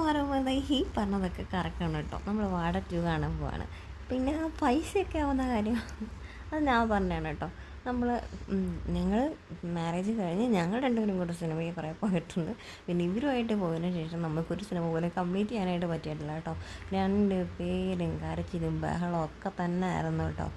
അപ്പോൾ പറയുമ്പോൾ ഈ പറഞ്ഞതൊക്കെ കറക്റ്റാണ് കേട്ടോ. നമ്മൾ വാഴ 2 കാണാൻ പോവാണ്. പിന്നെ ആ പൈസയൊക്കെ ആവുന്ന കാര്യം അത് ഞാൻ പറഞ്ഞതാണ് കേട്ടോ. നമ്മൾ ഞങ്ങൾ മാരേജ് കഴിഞ്ഞ് ഞങ്ങൾ രണ്ടുപേരും കൂടെ സിനിമയ്ക്ക് കുറേ പോയിട്ടുണ്ട്. പിന്നെ ഇവരുമായിട്ട് പോയതിന് ശേഷം നമുക്കൊരു സിനിമ പോലും കംപ്ലീറ്റ് ചെയ്യാനായിട്ട് പറ്റിയിട്ടില്ല കേട്ടോ. 2 പേരും കരച്ചിലും ബഹളവും ഒക്കെ തന്നെ ആയിരുന്നു കേട്ടോ.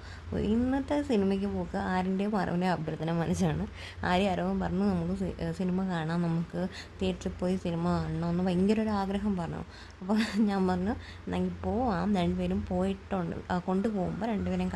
ഇന്നത്തെ സിനിമയ്ക്ക് പോക്ക് ആരിൻ്റെയും അറിവിൻ്റെ അഭ്യർത്ഥന മനസ്സാണ്. ആരവും പറഞ്ഞു നമുക്ക് സിനിമ കാണാം, നമുക്ക് തിയേറ്ററിൽ പോയി സിനിമ കാണണമെന്ന് ഭയങ്കര ഒരു ആഗ്രഹം പറഞ്ഞു. അപ്പോൾ ഞാൻ പറഞ്ഞു എന്നെങ്കിൽ പോവാം, രണ്ടുപേരും പോയിട്ടുണ്ട്, കൊണ്ടുപോകുമ്പോൾ രണ്ടുപേരും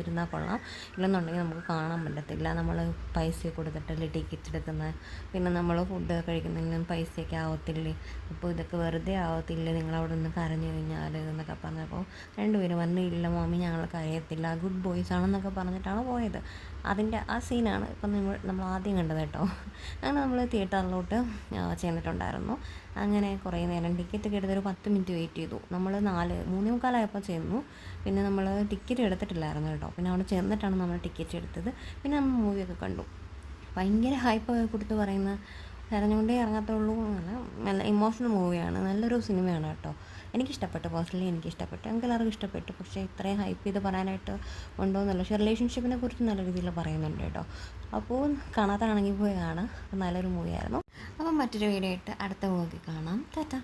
ഇരുന്നാൽ കൊള്ളാം, ഇല്ലെന്നുണ്ടെങ്കിൽ നമുക്ക് കാണാൻ പറ്റത്തില്ല. നമ്മൾ പൈസ കൊടുത്തിട്ടല്ലേ ടിക്കറ്റ് എടുക്കുന്നത്, പിന്നെ നമ്മൾ ഫുഡ് കഴിക്കുന്നതിനും പൈസയൊക്കെ ആവത്തില്ലേ, അപ്പോൾ ഇതൊക്കെ വെറുതെ ആവത്തില്ലേ നിങ്ങളവിടെ നിന്ന് കരഞ്ഞു കഴിഞ്ഞാൽ എന്നൊക്കെ പറഞ്ഞപ്പോൾ രണ്ടുപേരും പറഞ്ഞു ഇല്ല മമ്മി ഞങ്ങൾ കരയത്തില്ല, ഗുഡ് ബോയ്സ് ആണെന്നൊക്കെ പറഞ്ഞിട്ടാണ് പോയത്. അതിൻ്റെ ആ സീനാണ് ഇപ്പം നമ്മൾ ആദ്യം കണ്ടത് കേട്ടോ. അങ്ങനെ നമ്മൾ തിയേറ്ററിലോട്ട് ചെന്നിട്ടുണ്ടായിരുന്നു. അങ്ങനെ കുറേ നേരം ടിക്കറ്റൊക്കെ എടുത്തൊരു 10 മിനിറ്റ് വെയിറ്റ് ചെയ്തു. നമ്മൾ 3:45 ചെന്നു. പിന്നെ നമ്മൾ ടിക്കറ്റ് എടുത്തിട്ടില്ലായിരുന്നു കേട്ടോ. പിന്നെ അവിടെ ചെന്നിട്ടാണ് നമ്മൾ ടിക്കറ്റ് എടുത്തത്. പിന്നെ നമ്മൾ മൂവിയൊക്കെ കണ്ടു. ഭയങ്കര ഹൈപ്പ് കൊടുത്ത് പറയുന്ന കരഞ്ഞുകൊണ്ടേ ഇറങ്ങത്തുള്ളൂ. നല്ല ഇമോഷണൽ മൂവിയാണ്, നല്ലൊരു സിനിമയാണ് കേട്ടോ. എനിക്കിഷ്ടപ്പെട്ടു, പേഴ്സണലി എനിക്കിഷ്ടപ്പെട്ടു, ഞങ്ങൾക്ക് എല്ലാവർക്കും ഇഷ്ടപ്പെട്ടു. പക്ഷേ ഇത്രയും ഹൈപ്പ് ചെയ്ത് പറയാനായിട്ട് ഉണ്ടോ എന്നല്ല. പക്ഷേ റിലേഷൻഷിപ്പിനെ കുറിച്ച് നല്ല രീതിയിൽ പറയുന്നുണ്ട് കേട്ടോ. അപ്പോൾ കാണാത്താണെങ്കിൽ പോയി കാണാം. നല്ലൊരു മൂവിയായിരുന്നു. അപ്പം മറ്റൊരു വീഡിയോ ആയിട്ട് അടുത്ത മൂവി കാണാം. ടാറ്റാ.